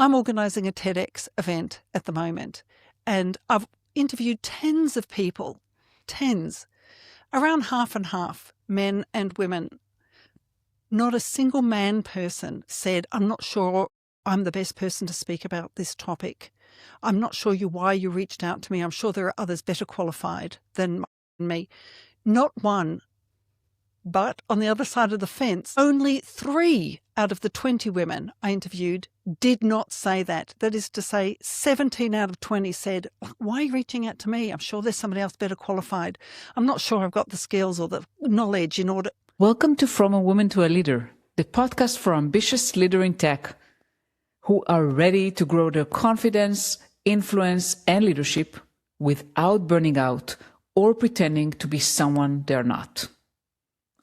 I'm organising a TEDx event at the moment, and I've interviewed tens of people, around half and half, men and women. Not a single man person said, I'm not sure I'm the best person to speak about this topic. I'm not sure why you reached out to me. I'm sure there are others better qualified than me. Not one. But on the other side of the fence, only 3 out of the 20 women I interviewed did not say that. That is to say, 17 out of 20 said, why are you reaching out to me? I'm sure there's somebody else better qualified. I'm not sure I've got the skills or the knowledge in order. Welcome to From a Woman to a Leader, the podcast for ambitious leaders in tech who are ready to grow their confidence, influence, and leadership without burning out or pretending to be someone they're not.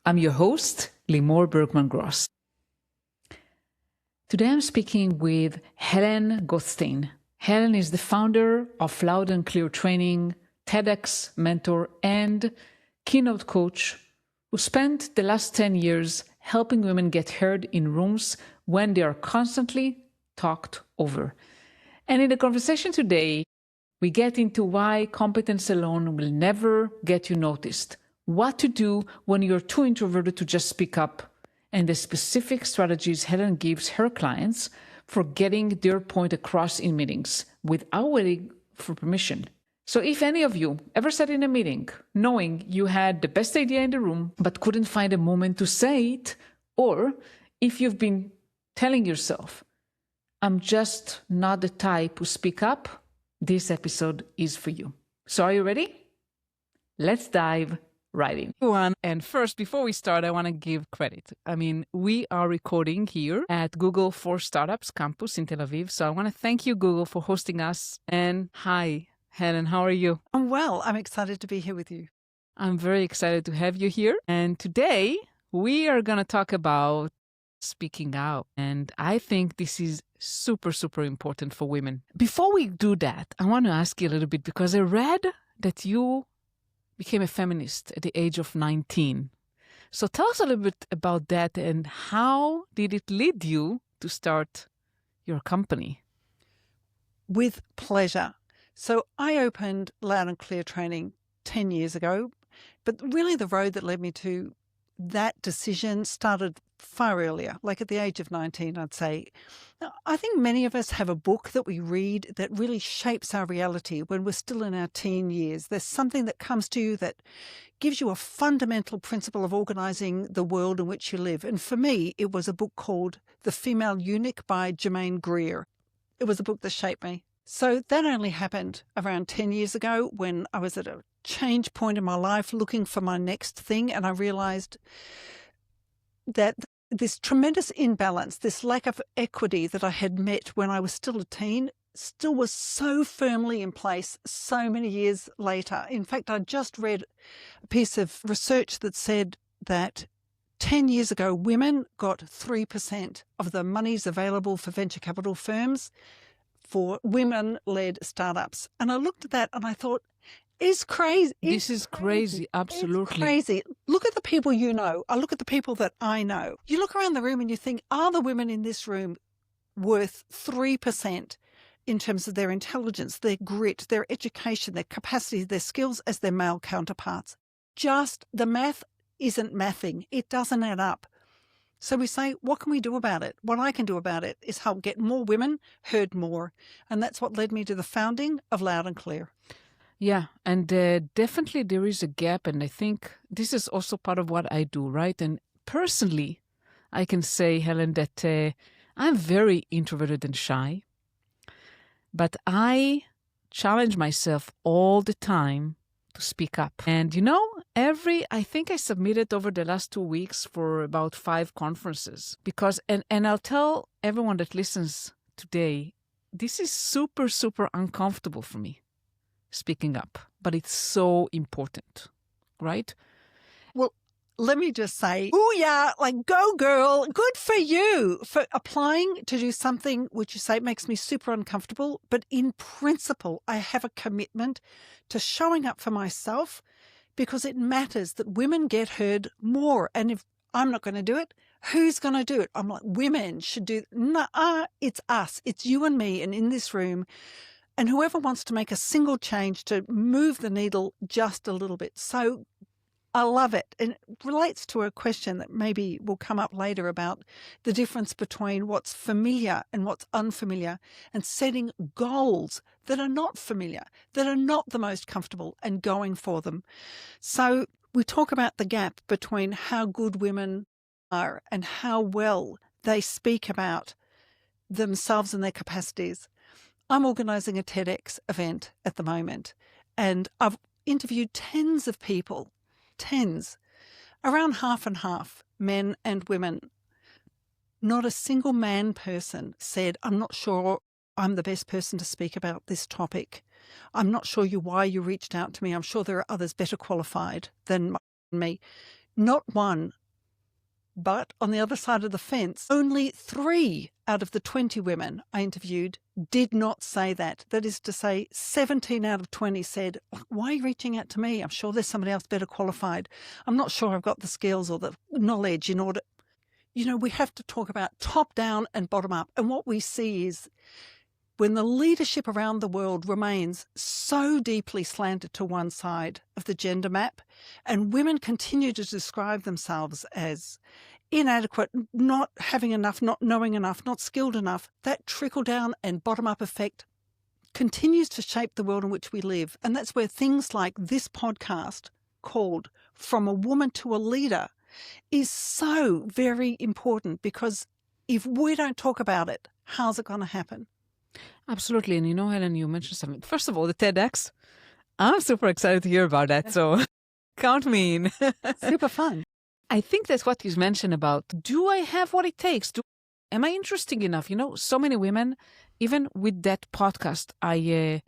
I'm your host, Limor Bergman. Today I'm speaking with Helen Gottstein. Helen is the founder of Loud and Clear Training, TEDx mentor, and keynote coach who spent the last 10 years helping women get heard in rooms when they are constantly talked over. And in the conversation today, we get into why competence alone will never get you noticed, what to do when you're too introverted to just speak up, and the specific strategies Helen gives her clients for getting their point across in meetings without waiting for permission. So if any of you ever sat in a meeting knowing you had the best idea in the room but couldn't find a moment to say it, or if you've been telling yourself, I'm just not the type who speak up, this episode is for you. So are you ready? Let's dive right in. And first, before we start, I want to give credit. We are recording here at Google for Startups campus in Tel Aviv. So I want to thank you, Google, for hosting us. And hi, Helen, how are you? I'm well. I'm excited to be here with you. I'm very excited to have you here. And today we are going to talk about speaking out. And I think this is super, super important for women. Before we do that, I want to ask you a little bit, because I read that you became a feminist at the age of 19. So tell us a little bit about that and how did it lead you to start your company? With pleasure. So I opened Loud and Clear Training 10 years ago, but really the road that led me to that decision started far earlier, like at the age of 19, I'd say. Now, I think many of us have a book that we read that really shapes our reality when we're still in our teen years. There's something that comes to you that gives you a fundamental principle of organising the world in which you live. And for me, it was a book called The Female Eunuch by Germaine Greer. It was a book that shaped me. So that only happened around 10 years ago when I was at a change point in my life looking for my next thing, and I realised that this tremendous imbalance, this lack of equity that I had met when I was still a teen, still was so firmly in place so many years later. In fact, I just read a piece of research that said that 10 years ago, women got 3% of the monies available for venture capital firms for women-led startups. And I looked at that and I thought, it's crazy. This is crazy, absolutely. It's crazy. Look at the people you know. I look at the people that I know. You look around the room and you think, are the women in this room worth 3% in terms of their intelligence, their grit, their education, their capacity, their skills as their male counterparts? Just the math isn't mathing. It doesn't add up. So we say, what can we do about it? What I can do about it is help get more women heard more. And that's what led me to the founding of Loud and Clear. Yeah, and definitely there is a gap, and I think this is also part of what I do, right? And personally, I can say, Helen, that I'm very introverted and shy, but I challenge myself all the time to speak up. And I think I submitted over the last 2 weeks for about 5 conferences because, and I'll tell everyone that listens today, this is super, super uncomfortable for me, speaking up, but it's so important, right? Well, let me just say, ooh, yeah, like go girl, good for you for applying to do something which you say makes me super uncomfortable. But in principle, I have a commitment to showing up for myself because it matters that women get heard more. And if I'm not going to do it, Who's going to do it? I'm like, women should do it. Nah, it's us. It's you and me and in this room. And whoever wants to make a single change to move the needle just a little bit. So I love it. And it relates to a question that maybe will come up later about the difference between what's familiar and what's unfamiliar, and setting goals that are not familiar, that are not the most comfortable, and going for them. So we talk about the gap between how good women are and how well they speak about themselves and their capacities. I'm organising a TEDx event at the moment, and I've interviewed tens of people, around half and half, men and women. Not a single man person said, I'm not sure I'm the best person to speak about this topic. I'm not sure why you reached out to me. I'm sure there are others better qualified than me. Not one. But on the other side of the fence, only 3 out of the 20 women I interviewed did not say that. That is to say, 17 out of 20 said, why are you reaching out to me? I'm sure there's somebody else better qualified. I'm not sure I've got the skills or the knowledge in order. We have to talk about top down and bottom up. And what we see is when the leadership around the world remains so deeply slanted to one side of the gender map, and women continue to describe themselves as inadequate, not having enough, not knowing enough, not skilled enough, that trickle-down and bottom-up effect continues to shape the world in which we live. And that's where things like this podcast called From a Woman to a Leader is so very important, because if we don't talk about it, how's it going to happen? Absolutely. And Helen, you mentioned something. First of all, the TEDx. I'm super excited to hear about that. So count me in. Super fun. I think that's what you mentioned about, do I have what it takes? Am I interesting enough? So many women, even with that podcast, I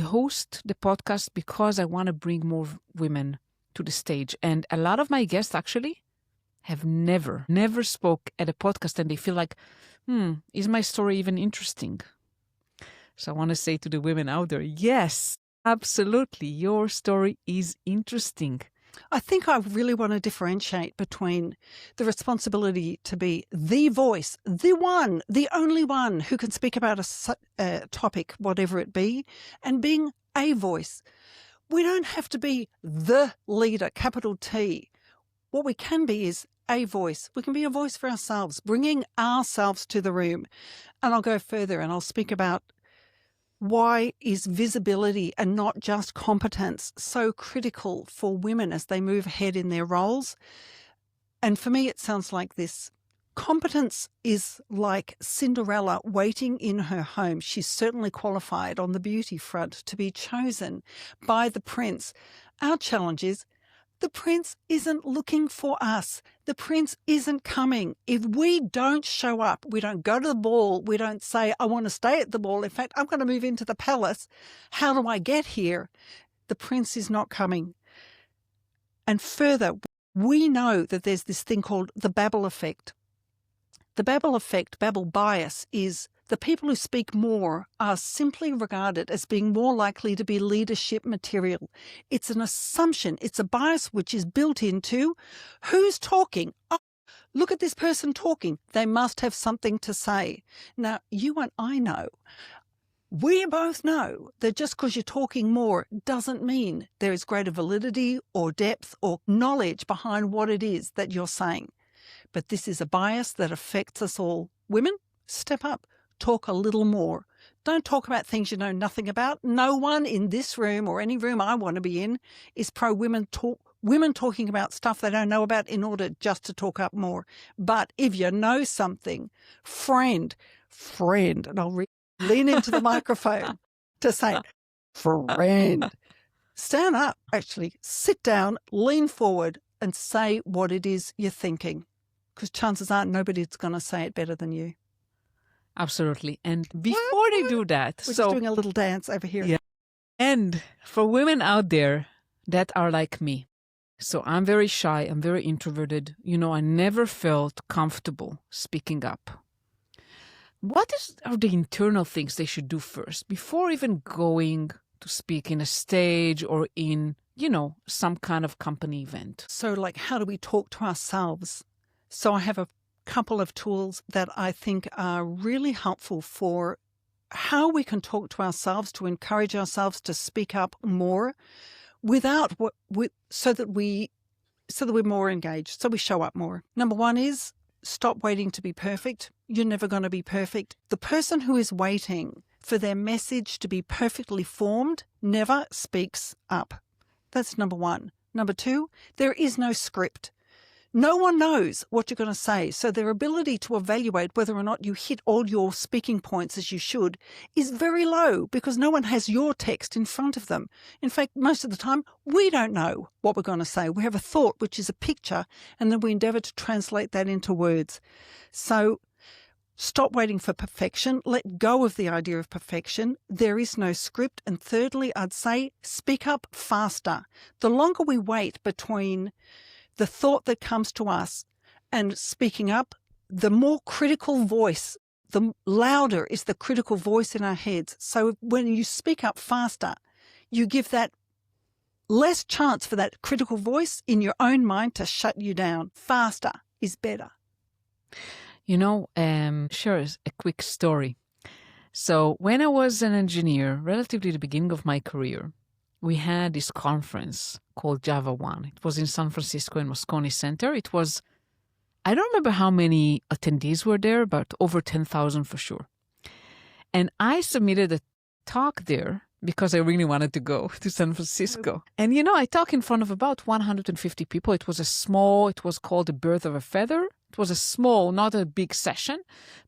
host the podcast because I want to bring more women to the stage. And a lot of my guests actually have never spoke at a podcast, and they feel like, is my story even interesting? So I want to say to the women out there, yes, absolutely, your story is interesting. I think I really want to differentiate between the responsibility to be the voice, the one, the only one who can speak about a topic, whatever it be, and being a voice. We don't have to be the leader, capital T. What we can be is a voice. We can be a voice for ourselves, bringing ourselves to the room. And I'll go further and I'll speak about why is visibility and not just competence so critical for women as they move ahead in their roles? And for me, it sounds like this. Competence is like Cinderella waiting in her home. She's certainly qualified on the beauty front to be chosen by the prince. Our challenge is the prince isn't looking for us. The prince isn't coming. If we don't show up, we don't go to the ball, we don't say, I want to stay at the ball. In fact, I'm going to move into the palace. How do I get here? The prince is not coming. And further, we know that there's this thing called the Babel effect. The Babel effect, Babel bias, is the people who speak more are simply regarded as being more likely to be leadership material. It's an assumption. It's a bias which is built into who's talking. Oh, look at this person talking. They must have something to say. Now, you and I know, we both know that just because you're talking more doesn't mean there is greater validity or depth or knowledge behind what it is that you're saying. But this is a bias that affects us all. Women, step up. Talk a little more. Don't talk about things you know nothing about. No one in this room or any room I want to be in is pro-women women talking about stuff they don't know about in order just to talk up more. But if you know something, friend, and I'll lean into the microphone to say, friend, stand up, actually, sit down, lean forward and say what it is you're thinking. Because chances are nobody's going to say it better than you. Absolutely. And before they do that, we're just doing a little dance over here. Yeah. And for women out there that are like me, so I'm very shy, I'm very introverted. I never felt comfortable speaking up. What are the internal things they should do first before even going to speak in a stage or in, some kind of company event? So how do we talk to ourselves? So I have a couple of tools that I think are really helpful for how we can talk to ourselves, to encourage ourselves to speak up more without so that we're more engaged, so we show up more. Number one is stop waiting to be perfect. You're never going to be perfect. The person who is waiting for their message to be perfectly formed never speaks up. That's number one. Number two, there is no script. No one knows what you're going to say, so their ability to evaluate whether or not you hit all your speaking points as you should is very low because no one has your text in front of them. In fact, most of the time, we don't know what we're going to say. We have a thought, which is a picture, and then we endeavour to translate that into words. So stop waiting for perfection. Let go of the idea of perfection. There is no script. And thirdly, I'd say speak up faster. The longer we wait between the thought that comes to us and speaking up, the more critical voice, the louder is the critical voice in our heads. So when you speak up faster, you give that less chance for that critical voice in your own mind to shut you down. Faster is better. Sure, a quick story. So when I was an engineer, relatively the beginning of my career, we had this conference called Java One. It was in San Francisco in Moscone Center. It was, I don't remember how many attendees were there, but over 10,000 for sure. And I submitted a talk there because I really wanted to go to San Francisco. And I talked in front of about 150 people. It was called The Birth of a Feather. It was a small, not a big session,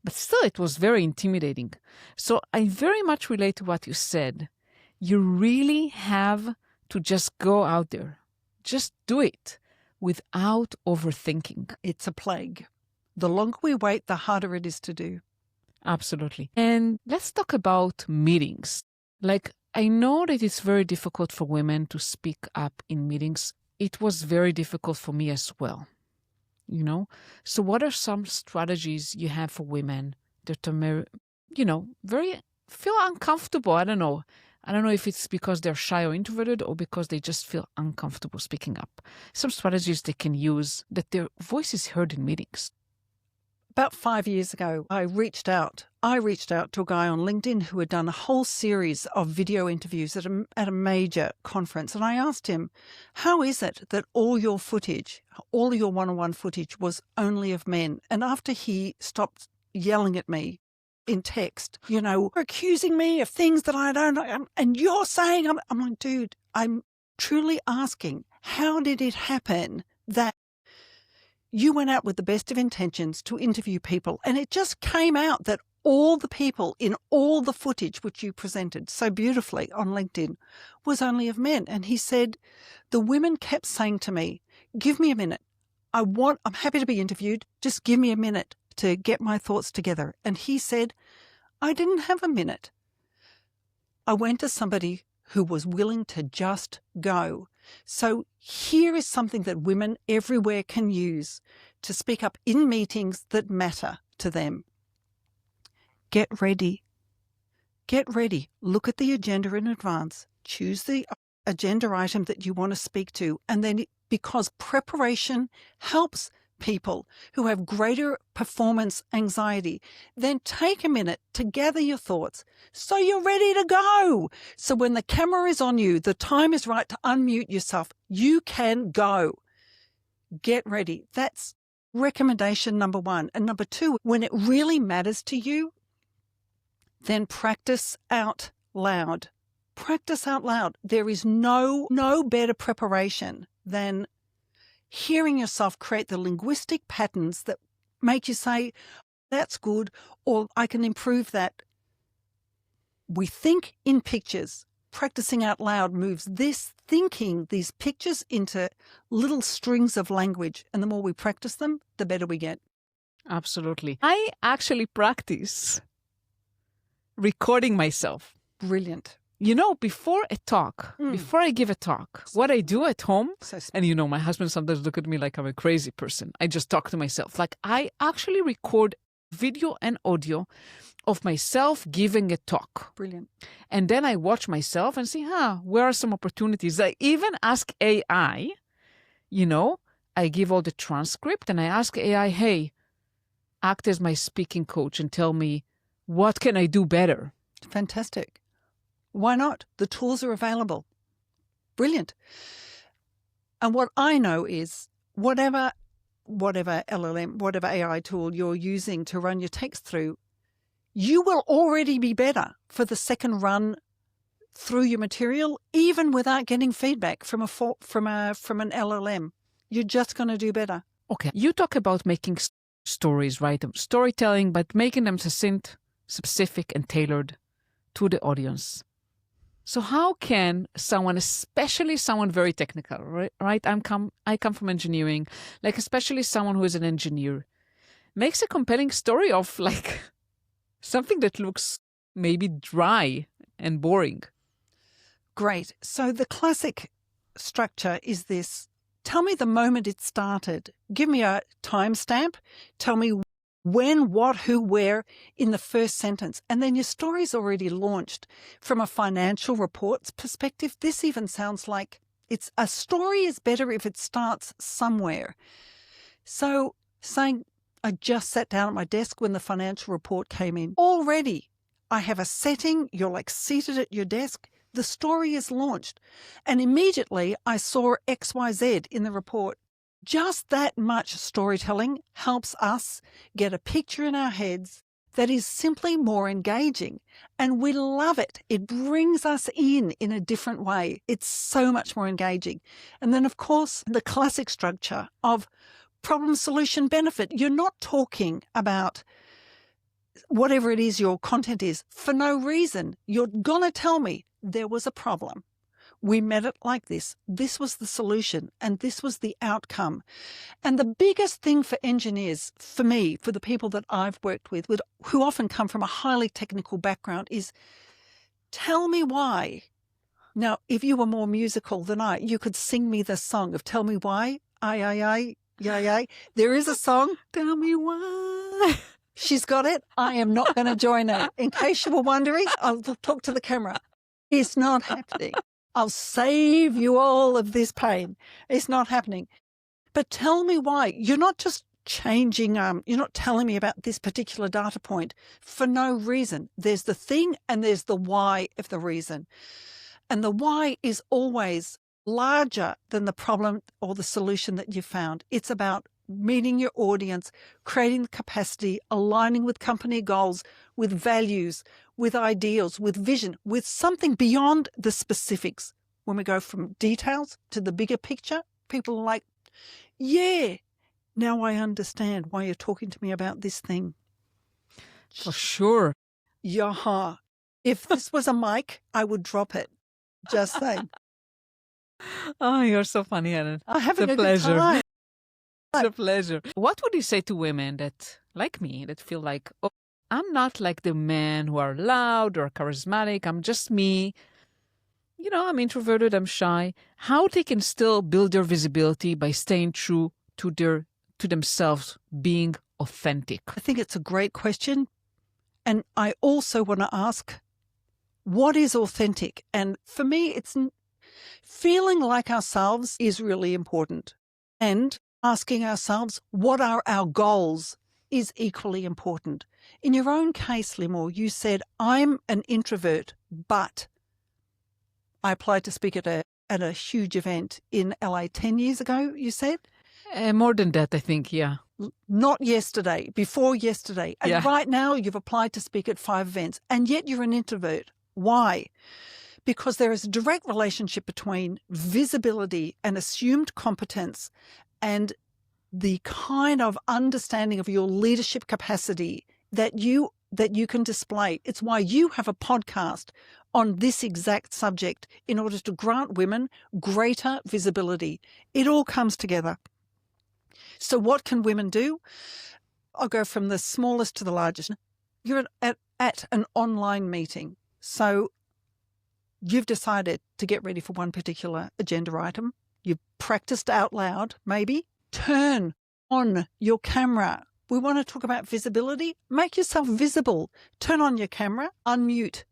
but still it was very intimidating. So I very much relate to what you said. You really have to just go out there. Just do it without overthinking. It's a plague. The longer we wait, the harder it is to do. Absolutely. And let's talk about meetings. I know that it's very difficult for women to speak up in meetings. It was very difficult for me as well. So what are some strategies you have for women that are, very feel uncomfortable? I don't know if it's because they're shy or introverted or because they just feel uncomfortable speaking up. Some strategies they can use that their voice is heard in meetings. About 5 years ago, I reached out to a guy on LinkedIn who had done a whole series of video interviews at a major conference. And I asked him, how is it that all your one-on-one footage was only of men? And after he stopped yelling at me in text, accusing me of things that I don't know, and you're saying, I'm like, dude, I'm truly asking, how did it happen that you went out with the best of intentions to interview people, and it just came out that all the people in all the footage which you presented so beautifully on LinkedIn was only of men? And he said, the women kept saying to me, give me a minute. I'm happy to be interviewed. Just give me a minute to get my thoughts together. And he said, I didn't have a minute. I went to somebody who was willing to just go. So here is something that women everywhere can use to speak up in meetings that matter to them. Get ready. Get ready. Look at the agenda in advance. Choose the agenda item that you want to speak to. And then because preparation helps people who have greater performance anxiety, then take a minute to gather your thoughts so you're ready to go. So when the camera is on you, the time is right to unmute yourself. You can go. Get ready. That's recommendation number one. And number two, when it really matters to you, then practice out loud. Practice out loud. There is no better preparation than hearing yourself create the linguistic patterns that make you say, that's good, or I can improve that. We think in pictures. Practicing out loud moves this thinking, these pictures, into little strings of language. And the more we practice them, the better we get. Absolutely. I actually practice recording myself. Brilliant. Before a talk, before I give a talk, what I do at home, and my husband sometimes look at me like I'm a crazy person. I just talk to myself. I actually record video and audio of myself giving a talk. Brilliant. And then I watch myself and see, where are some opportunities? I even ask AI, I give all the transcript and I ask AI, hey, act as my speaking coach and tell me, what can I do better? Fantastic. Why not? The tools are available. Brilliant. And what I know is whatever LLM, whatever AI tool you're using to run your text through, you will already be better for the second run through your material, even without getting feedback from an LLM. You're just going to do better. Okay, you talk about making stories, right? Storytelling, but making them succinct, specific, and tailored to the audience. So how can someone, especially someone very technical, right? I come from engineering, like especially someone who is an engineer, makes a compelling story of like something that looks maybe dry and boring? Great. So the classic structure is this. Tell me the moment it started. Give me a timestamp. Tell me when, what, who, where in the first sentence. And then your story's already launched. From a financial reports perspective, this even sounds like a story is better if it starts somewhere. So saying, I just sat down at my desk when the financial report came in. Already, I have a setting. You're like seated at your desk. The story is launched. And immediately I saw XYZ in the report. Just that much storytelling helps us get a picture in our heads that is simply more engaging. And we love it. It brings us in a different way. It's so much more engaging. And then, of course, the classic structure of problem, solution, benefit. You're not talking about whatever it is your content is for no reason. You're going to tell me there was a problem. We met it like this. This was the solution, and this was the outcome. And the biggest thing for engineers, for me, for the people that I've worked with, who often come from a highly technical background, is tell me why. Now, if you were more musical than I, you could sing me the song of Tell Me Why. Aye. There is a song. Tell me why. She's got it. I am not going to join her. In case you were wondering, I'll talk to the camera. It's not happening. I'll save you all of this pain. It's not happening. But tell me why. You're not just changing, you're not telling me about this particular data point for no reason. There's the thing and there's the why of the reason. And the why is always larger than the problem or the solution that you found. It's about meeting your audience, creating the capacity, aligning with company goals, with values, with ideals, with vision, with something beyond the specifics. When we go from details to the bigger picture, people are like, yeah, now I understand why you're talking to me about this thing. For sure. Yaha. If this was a mic, I would drop it. Just saying. Oh, you're so funny, Helen. I'm having it's a pleasure. Good time. It's a pleasure. What would you say to women that, like me, that feel like, oh, I'm not like the men who are loud or charismatic. I'm just me. You know, I'm introverted. I'm shy. How they can still build their visibility by staying true to themselves, being authentic? I think it's a great question. And I also want to ask, what is authentic? And for me, it's feeling like ourselves is really important. And asking ourselves, what are our goals is equally important. In your own case, Limor, you said, I'm an introvert, but I applied to speak at a huge event in LA 10 years ago, you said? More than that, I think, yeah. Not yesterday, before yesterday. And yeah. Right now you've applied to speak at 5 events, and yet you're an introvert. Why? Because there is a direct relationship between visibility and assumed competence and the kind of understanding of your leadership capacity that you can display. It's why you have a podcast on this exact subject, in order to grant women greater visibility. It all comes together. So what can women do? I'll go from the smallest to the largest. You're at an online meeting. So you've decided to get ready for one particular agenda item. You've practiced out loud, maybe. Turn on your camera. We want to talk about visibility. Make yourself visible. Turn on your camera. Unmute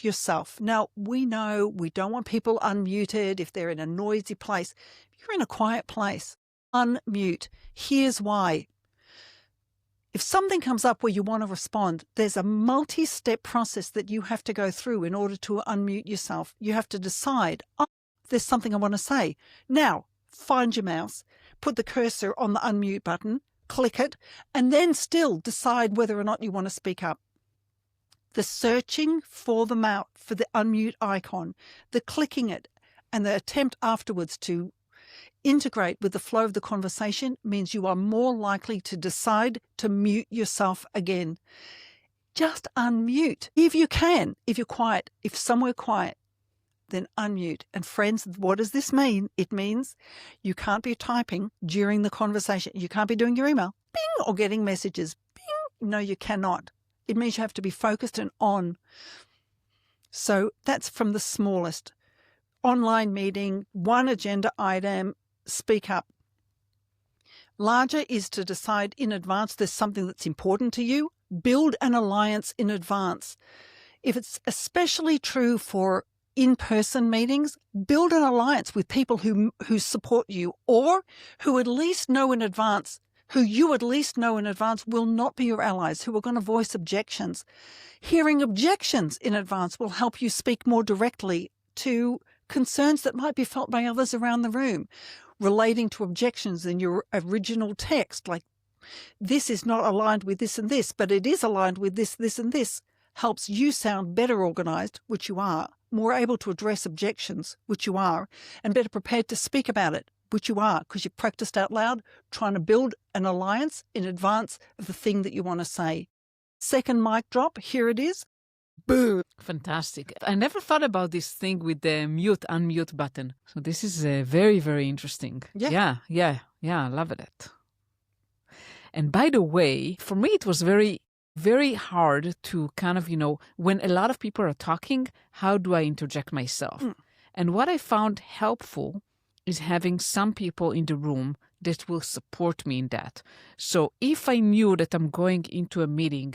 yourself. Now, we know we don't want people unmuted if they're in a noisy place. If you're in a quiet place, unmute. Here's why. If something comes up where you want to respond, there's a multi-step process that you have to go through in order to unmute yourself. You have to decide, oh, there's something I want to say. Now, find your mouse, put the cursor on the unmute button, click it, and then still decide whether or not you want to speak up. The searching for the mouth, for the unmute icon, the clicking it, and the attempt afterwards to integrate with the flow of the conversation means you are more likely to decide to mute yourself again. Just unmute. If you can, if you're quiet, if somewhere quiet, then unmute. And friends, what does this mean? It means you can't be typing during the conversation. You can't be doing your email, bing, or getting messages, bing. No, you cannot. It means you have to be focused and on. So that's from the smallest. Online meeting, one agenda item, speak up. Larger is to decide in advance there's something that's important to you. Build an alliance in advance. If it's especially true for in-person meetings, build an alliance with people who support you, or who at least know in advance, who you at least know in advance will not be your allies, who are going to voice objections. Hearing objections in advance will help you speak more directly to concerns that might be felt by others around the room, relating to objections in your original text, like this is not aligned with this and this, but it is aligned with this, this and this, helps you sound better organized, which you are, more able to address objections, which you are, and better prepared to speak about it, which you are, because you've practiced out loud, trying to build an alliance in advance of the thing that you want to say. Second mic drop, here it is. Boom. Fantastic. I never thought about this thing with the mute, unmute button. So this is very, very interesting. Yeah, I love it. And by the way, for me, it was very, very hard to kind of, when a lot of people are talking, how do I interject myself? And what I found helpful is having some people in the room that will support me in that. So if I knew that I'm going into a meeting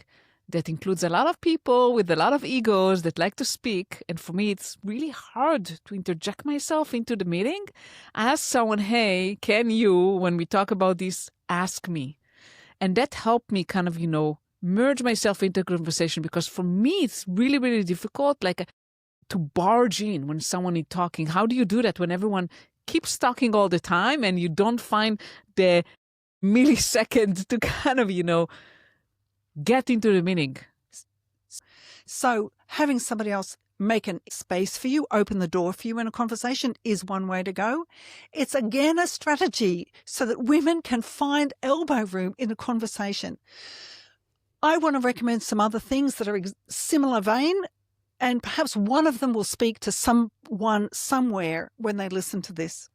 that includes a lot of people with a lot of egos that like to speak, and for me, it's really hard to interject myself into the meeting, I ask someone, hey, can you, when we talk about this, ask me? And that helped me kind of, merge myself into the conversation, because for me, it's really, really difficult, to barge in when someone is talking. How do you do that when everyone keeps talking all the time and you don't find the millisecond to kind of, get into the meeting? So having somebody else make a space for you, open the door for you in a conversation is one way to go. It's again a strategy so that women can find elbow room in a conversation. I want to recommend some other things that are similar vein, and perhaps one of them will speak to someone somewhere when they listen to this.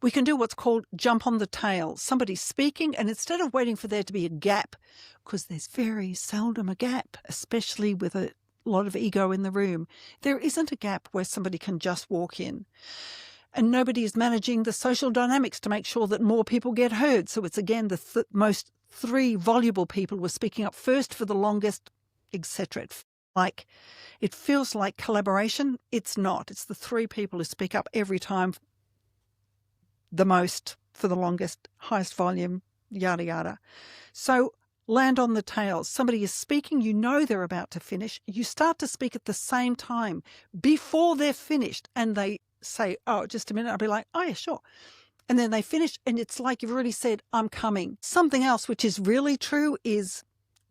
We can do what's called jump on the tail. Somebody's speaking, and instead of waiting for there to be a gap, because there's very seldom a gap, especially with a lot of ego in the room, there isn't a gap where somebody can just walk in. And nobody is managing the social dynamics to make sure that more people get heard. So it's again the most three voluble people were speaking up first for the longest, etc. It feels like collaboration. It's not. It's the three people who speak up every time, the most, for the longest, highest volume, yada, yada. So land on the tail. Somebody is speaking, you know they're about to finish. You start to speak at the same time before they're finished, and they say, oh, just a minute. I'll be like, oh, yeah, sure. And then they finish, and it's like you've already said, I'm coming. Something else which is really true is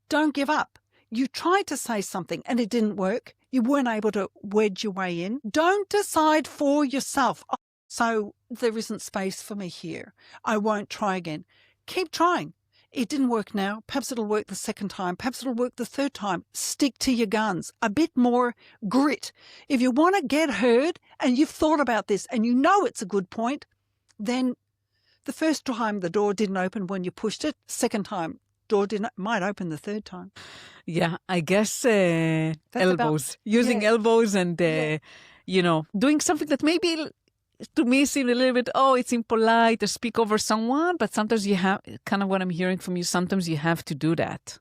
don't give up. You tried to say something and it didn't work. You weren't able to wedge your way in. Don't decide for yourself. Oh, so there isn't space for me here. I won't try again. Keep trying. It didn't work now. Perhaps it'll work the second time. Perhaps it'll work the third time. Stick to your guns. A bit more grit. If you want to get heard and you've thought about this and you know it's a good point, then the first time the door didn't open when you pushed it. Second time, door might open the third time. Yeah, I guess elbows. Using elbows and, doing something that maybe to me seemed a little bit, it's impolite to speak over someone, but sometimes you have, kind of what I'm hearing from you, sometimes you have to do that.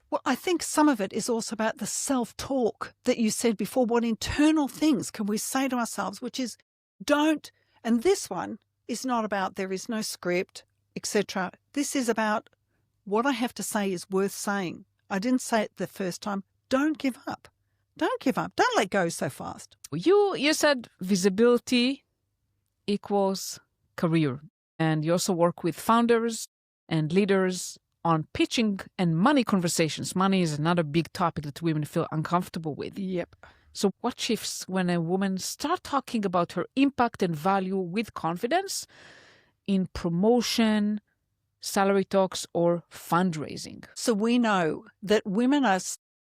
Well, I think some of it is also about the self-talk that you said before. What internal things can we say to ourselves, which is don't, and this one is not about there is no script, etc. This is about what I have to say is worth saying. I didn't say it the first time. Don't give up. Don't give up. Don't let go so fast. You said visibility equals career. And you also work with founders and leaders on pitching and money conversations. Money is another big topic that women feel uncomfortable with. Yep. So what shifts when a woman starts talking about her impact and value with confidence in promotion, salary talks, or fundraising? So we know that women are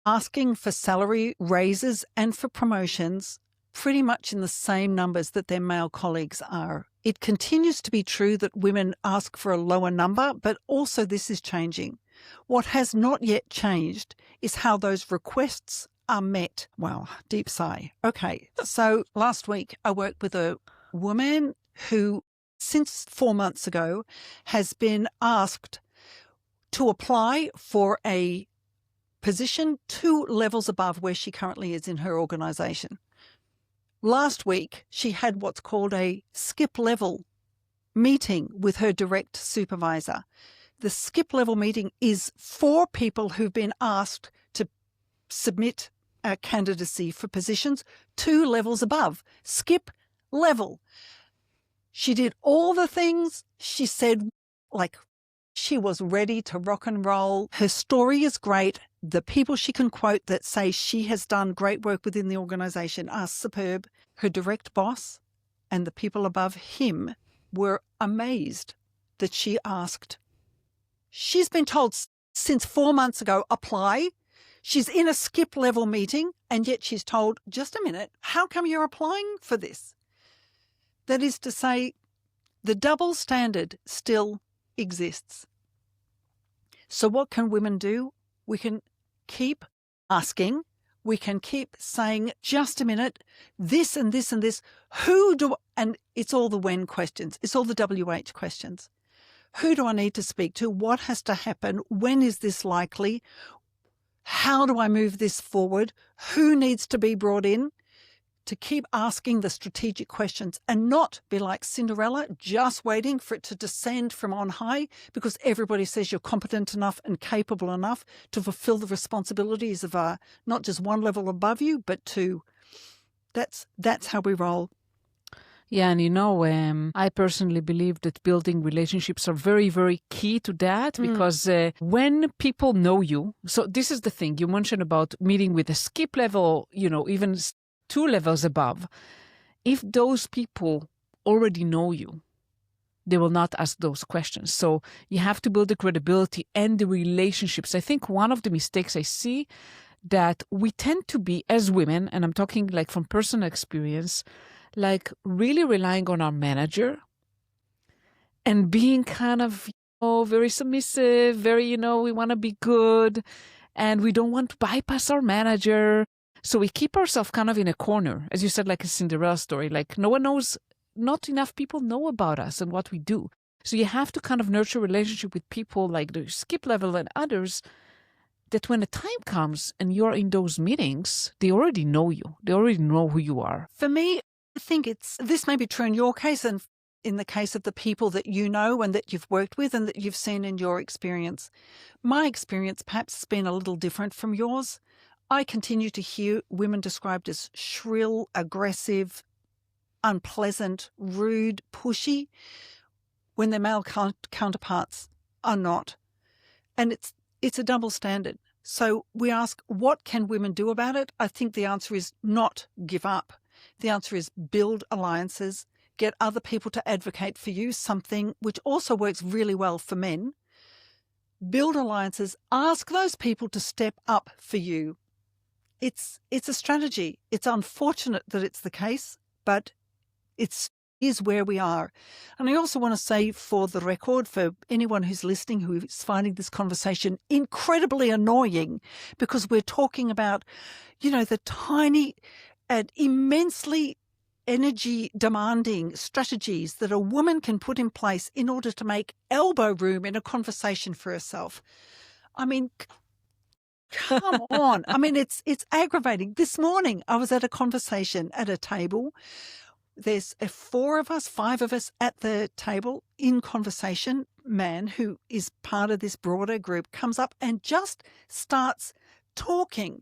asking for salary raises and for promotions pretty much in the same numbers that their male colleagues are. It continues to be true that women ask for a lower number, but also this is changing. What has not yet changed is how those requests are met. Wow, deep sigh. Okay, so last week I worked with a woman who, since 4 months ago, has been asked to apply for a position 2 levels above where she currently is in her organisation. Last week, she had what's called a skip level meeting with her direct supervisor. The skip level meeting is for people who've been asked to submit a candidacy for positions 2 levels above. Skip level. She did all the things. She said, like, she was ready to rock and roll. Her story is great. The people she can quote that say she has done great work within the organisation are superb. Her direct boss and the people above him were amazed that she asked. She's been told since 4 months ago, apply. She's in a skip level meeting, and yet she's told, just a minute, how come you're applying for this? That is to say, the double standard still exists. So what can women do? We can keep asking. We can keep saying, just a minute, this and this and this. And it's all the when questions. It's all the WH questions. Who do I need to speak to? What has to happen? When is this likely? How do I move this forward? Who needs to be brought in? To keep asking the strategic questions and not be like Cinderella, just waiting for it to descend from on high because everybody says you're competent enough and capable enough to fulfill the responsibilities of not just 1 level above you, but 2. That's how we roll. Yeah, and I personally believe that building relationships are very, very key to that because when people know you, so this is the thing, you mentioned about meeting with a skip level, even 2 levels above. If those people already know you, they will not ask those questions. So you have to build the credibility and the relationships. I think one of the mistakes I see that we tend to be as women, and I'm talking like from personal experience, like really relying on our manager and being kind of, very submissive, very, we want to be good and we don't want to bypass our manager. So we keep ourselves kind of in a corner, as you said, like a Cinderella story, like no one knows, not enough people know about us and what we do. So you have to kind of nurture a relationship with people like the skip level and others that when the time comes and you're in those meetings, they already know you. They already know who you are. For me, I think this may be true in your case and in the case of the people that you know and that you've worked with and that you've seen in your experience. My experience perhaps has been a little different from yours. I continue to hear women described as shrill, aggressive, unpleasant, rude, pushy, when their male counterparts are not. And it's a double standard. So we ask, what can women do about it? I think the answer is not give up. The answer is build alliances, get other people to advocate for you, something which also works really well for men. Build alliances, ask those people to step up for you. It's a strategy. It's unfortunate that it's the case, but it is where we are. And I also want to say for the record, for anyone who's listening who is finding this conversation incredibly annoying, because we're talking about, the tiny and immensely energy demanding strategies that a woman can put in place in order to make elbow room in a conversation for herself. I mean, come on. I mean, it's aggravating. This morning I was at a conversation at a table There's 5 of us at the table in conversation. Man who is part of this broader group comes up and just starts talking.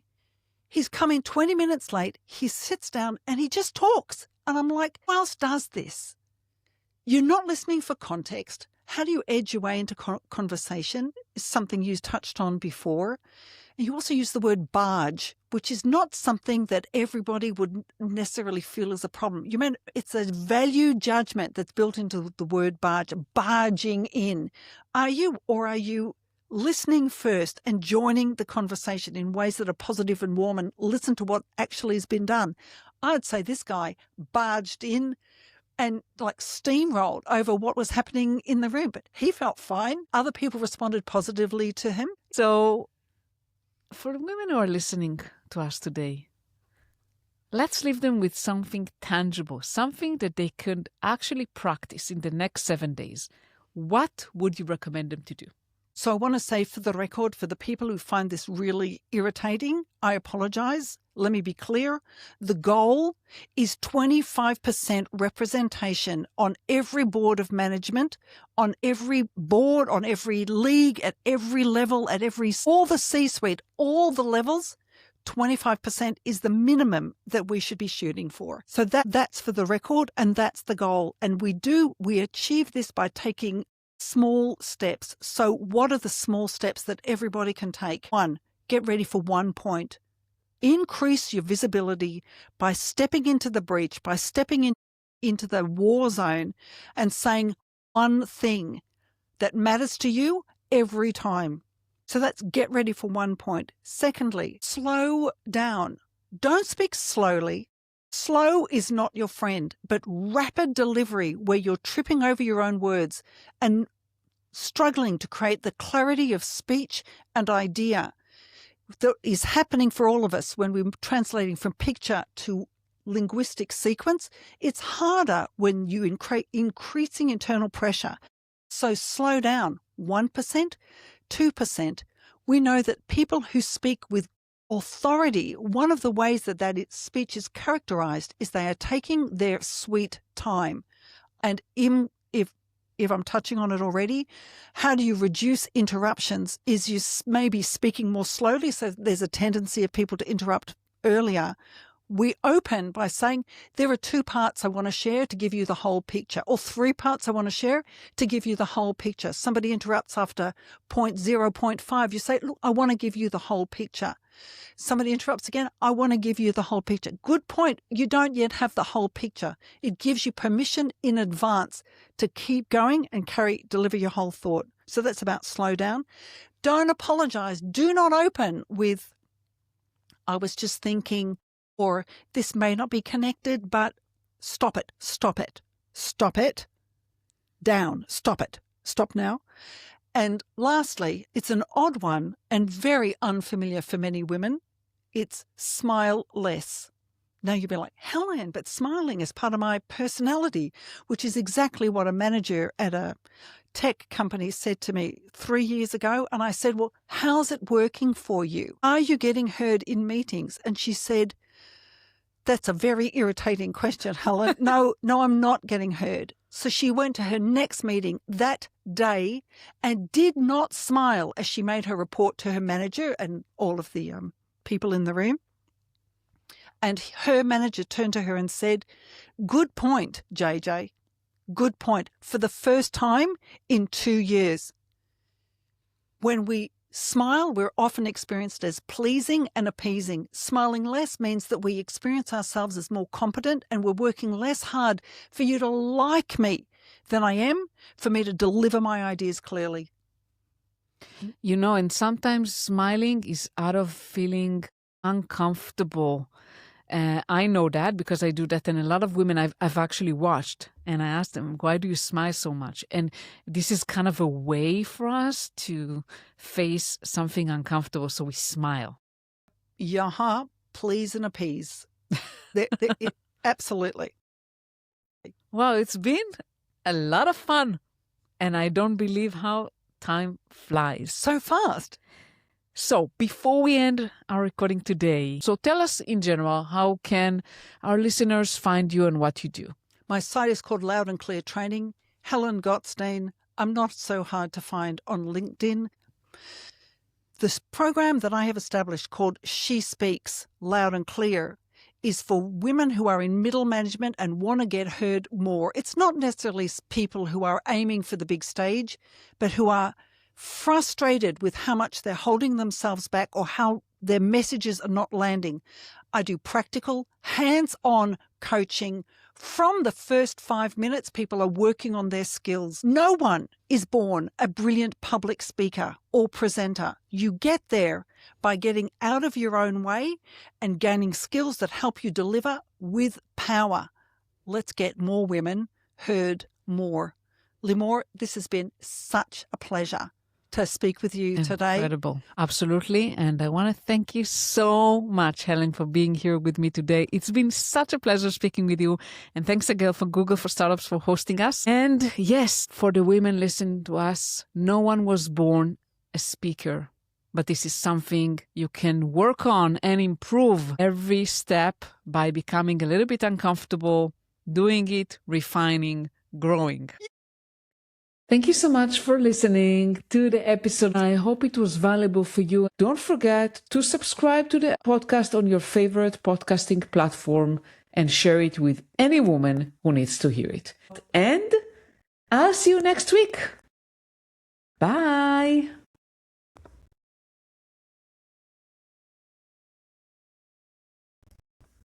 He's coming 20 minutes late. He sits down and he just talks. And I'm like, who else does this? You're not listening for context. How do you edge your way into conversation? Is something you touched on before. And you also use the word barge, which is not something that everybody would necessarily feel is a problem. You mean it's a value judgment that's built into the word barge, barging in. Are you listening first and joining the conversation in ways that are positive and warm and listen to what actually has been done? I'd say this guy barged in and like steamrolled over what was happening in the room, but he felt fine. Other people responded positively to him. So for women who are listening to us today, let's leave them with something tangible, something that they could actually practice in the next 7 days. What would you recommend them to do? So I want to say for the record, for the people who find this really irritating, I apologize. Let me be clear. The goal is 25% representation on every board of management, on every board, on every league, at every level, all the C-suite, all the levels. 25% is the minimum that we should be shooting for. So that's for the record, and that's the goal. And we achieve this by taking small steps. So what are the small steps that everybody can take? 1, get ready for 1 point. Increase your visibility by stepping into the breach, by stepping into the war zone and saying one thing that matters to you every time. So that's get ready for 1 point. Secondly, slow down. Don't speak slowly. Slow is not your friend, but rapid delivery where you're tripping over your own words and struggling to create the clarity of speech and idea that is happening for all of us when we're translating from picture to linguistic sequence. It's harder when you increasing internal pressure. So slow down 1%, 2%. We know that people who speak with authority, one of the ways that speech is characterized is they are taking their sweet time. And if I'm touching on it already, how do you reduce interruptions? Is you maybe speaking more slowly, so there's a tendency of people to interrupt earlier. We open by saying, there are 2 parts I want to share to give you the whole picture, or 3 parts I want to share to give you the whole picture. Somebody interrupts after point 0.5. You say, look, I want to give you the whole picture. Somebody interrupts again, I want to give you the whole picture. Good point. You don't yet have the whole picture. It gives you permission in advance to keep going and deliver your whole thought. So that's about slow down. Don't apologize. Do not open with, I was just thinking, or this may not be connected, but stop it, stop it, stop it, down, stop it, stop now. And lastly, it's an odd one and very unfamiliar for many women. It's smile less. Now you'll be like, Helen, but smiling is part of my personality, which is exactly what a manager at a tech company said to me 3 years ago. And I said, well, how's it working for you? Are you getting heard in meetings? And she said, that's a very irritating question, Helen. No, I'm not getting heard. So she went to her next meeting that day and did not smile as she made her report to her manager and all of the people in the room. And her manager turned to her and said, good point, JJ. Good point. For the first time in 2 years. When we smile, we're often experienced as pleasing and appeasing. Smiling less means that we experience ourselves as more competent and we're working less hard for you to like me than I am for me to deliver my ideas clearly. You know, and sometimes smiling is out of feeling uncomfortable. I know that because I do that, and a lot of women I've actually watched, and I asked them, why do you smile so much? And this is kind of a way for us to face something uncomfortable, so we smile. Yaha, please and appease. Absolutely. Well, it's been a lot of fun, and I don't believe how time flies. So fast. So before we end our recording today, so tell us in general, how can our listeners find you and what you do? My site is called Loud and Clear Training. Helen Gottstein. I'm not so hard to find on LinkedIn. This program that I have established called She Speaks Loud and Clear is for women who are in middle management and want to get heard more. It's not necessarily people who are aiming for the big stage, but who are frustrated with how much they're holding themselves back or how their messages are not landing. I do practical, hands-on coaching. From the first 5 minutes, people are working on their skills. No one is born a brilliant public speaker or presenter. You get there by getting out of your own way and gaining skills that help you deliver with power. Let's get more women heard more. Limor, this has been such a pleasure to speak with you today. Incredible. Absolutely. And I want to thank you so much, Helen, for being here with me today. It's been such a pleasure speaking with you. And thanks again for Google for Startups for hosting us. And yes, for the women listening to us, no one was born a speaker, but this is something you can work on and improve every step by becoming a little bit uncomfortable, doing it, refining, growing. Thank you so much for listening to the episode. I hope it was valuable for you. Don't forget to subscribe to the podcast on your favorite podcasting platform and share it with any woman who needs to hear it. And I'll see you next week. Bye.